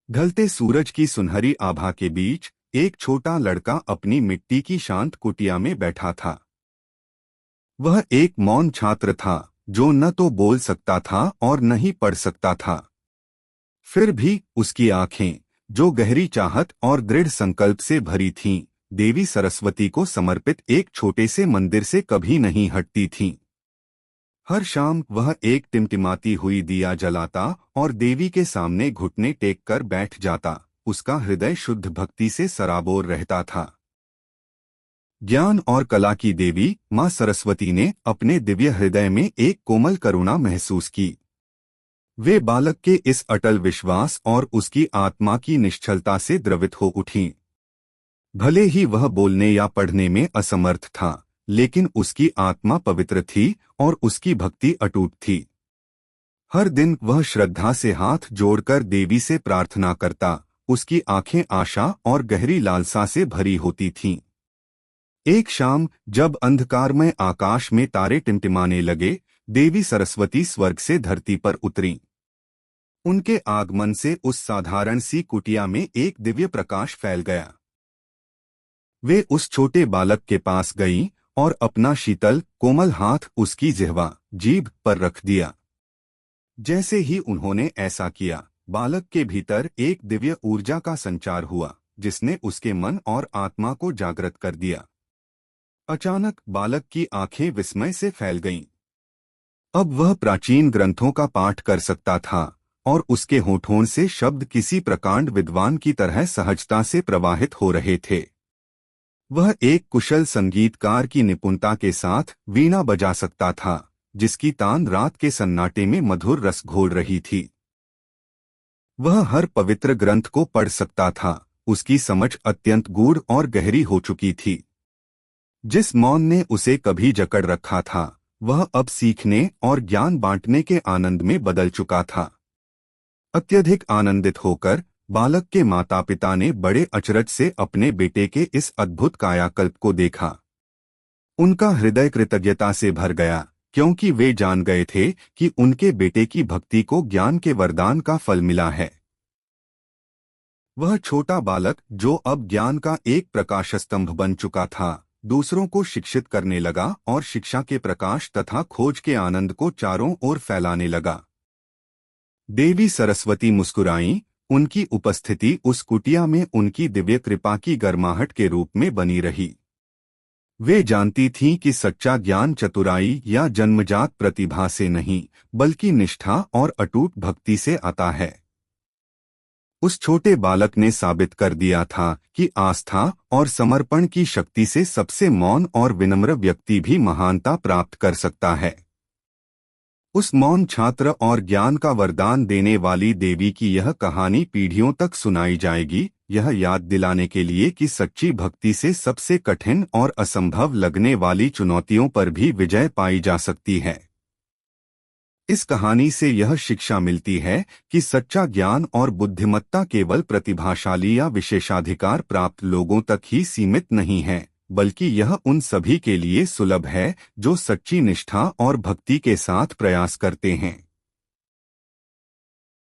ढलते सूरज की सुनहरी आभा के बीच एक छोटा लड़का अपनी मिट्टी की शांत कुटिया में बैठा था। वह एक मौन छात्र था जो न तो बोल सकता था और न ही पढ़ सकता था। फिर भी उसकी आंखें, जो गहरी चाहत और दृढ़ संकल्प से भरी थीं, देवी सरस्वती को समर्पित एक छोटे से मंदिर से कभी नहीं हटती थीं। हर शाम वह एक टिमटिमाती हुई दिया जलाता और देवी के सामने घुटने टेक कर बैठ जाता। उसका हृदय शुद्ध भक्ति से सराबोर रहता था। ज्ञान और कला की देवी माँ सरस्वती ने अपने दिव्य हृदय में एक कोमल करुणा महसूस की। वे बालक के इस अटल विश्वास और उसकी आत्मा की निश्चलता से द्रवित हो उठीं। भले ही वह बोलने या पढ़ने में असमर्थ था, लेकिन उसकी आत्मा पवित्र थी और उसकी भक्ति अटूट थी। हर दिन वह श्रद्धा से हाथ जोड़कर देवी से प्रार्थना करता। उसकी आंखें आशा और गहरी लालसा से भरी होती थीं। एक शाम जब अंधकारमय आकाश में तारे टिमटिमाने लगे, देवी सरस्वती स्वर्ग से धरती पर उतरीं। उनके आगमन से उस साधारण सी कुटिया में एक दिव्य प्रकाश फैल गया। वे उस छोटे बालक के पास गईं और अपना शीतल कोमल हाथ उसकी जिह्वा जीभ पर रख दिया। जैसे ही उन्होंने ऐसा किया, बालक के भीतर एक दिव्य ऊर्जा का संचार हुआ, जिसने उसके मन और आत्मा को जागृत कर दिया। अचानक बालक की आंखें विस्मय से फैल गईं। अब वह प्राचीन ग्रंथों का पाठ कर सकता था और उसके होठों से शब्द किसी प्रकांड विद्वान की तरह सहजता से प्रवाहित हो रहे थे। वह एक कुशल संगीतकार की निपुणता के साथ वीणा बजा सकता था, जिसकी तान रात के सन्नाटे में मधुर रस घोल रही थी। वह हर पवित्र ग्रंथ को पढ़ सकता था। उसकी समझ अत्यंत गूढ़ और गहरी हो चुकी थी। जिस मौन ने उसे कभी जकड़ रखा था, वह अब सीखने और ज्ञान बांटने के आनंद में बदल चुका था। अत्यधिक आनंदित होकर बालक के माता पिता ने बड़े अचरज से अपने बेटे के इस अद्भुत कायाकल्प को देखा। उनका हृदय कृतज्ञता से भर गया, क्योंकि वे जान गए थे कि उनके बेटे की भक्ति को ज्ञान के वरदान का फल मिला है। वह छोटा बालक, जो अब ज्ञान का एक प्रकाश स्तंभ बन चुका था, दूसरों को शिक्षित करने लगा और शिक्षा के प्रकाश तथा खोज के आनंद को चारों ओर फैलाने लगा। देवी सरस्वती मुस्कुराईं। उनकी उपस्थिति उस कुटिया में उनकी दिव्य कृपा की गर्माहट के रूप में बनी रही। वे जानती थीं कि सच्चा ज्ञान चतुराई या जन्मजात प्रतिभा से नहीं, बल्कि निष्ठा और अटूट भक्ति से आता है। उस छोटे बालक ने साबित कर दिया था कि आस्था और समर्पण की शक्ति से सबसे मौन और विनम्र व्यक्ति भी महानता प्राप्त कर सकता है। उस मौन छात्र और ज्ञान का वरदान देने वाली देवी की यह कहानी पीढ़ियों तक सुनाई जाएगी, यह याद दिलाने के लिए कि सच्ची भक्ति से सबसे कठिन और असंभव लगने वाली चुनौतियों पर भी विजय पाई जा सकती है। इस कहानी से यह शिक्षा मिलती है कि सच्चा ज्ञान और बुद्धिमत्ता केवल प्रतिभाशाली या विशेषाधिकार प्राप्त लोगों तक ही सीमित नहीं है, बल्कि यह उन सभी के लिए सुलभ है जो सच्ची निष्ठा और भक्ति के साथ प्रयास करते हैं।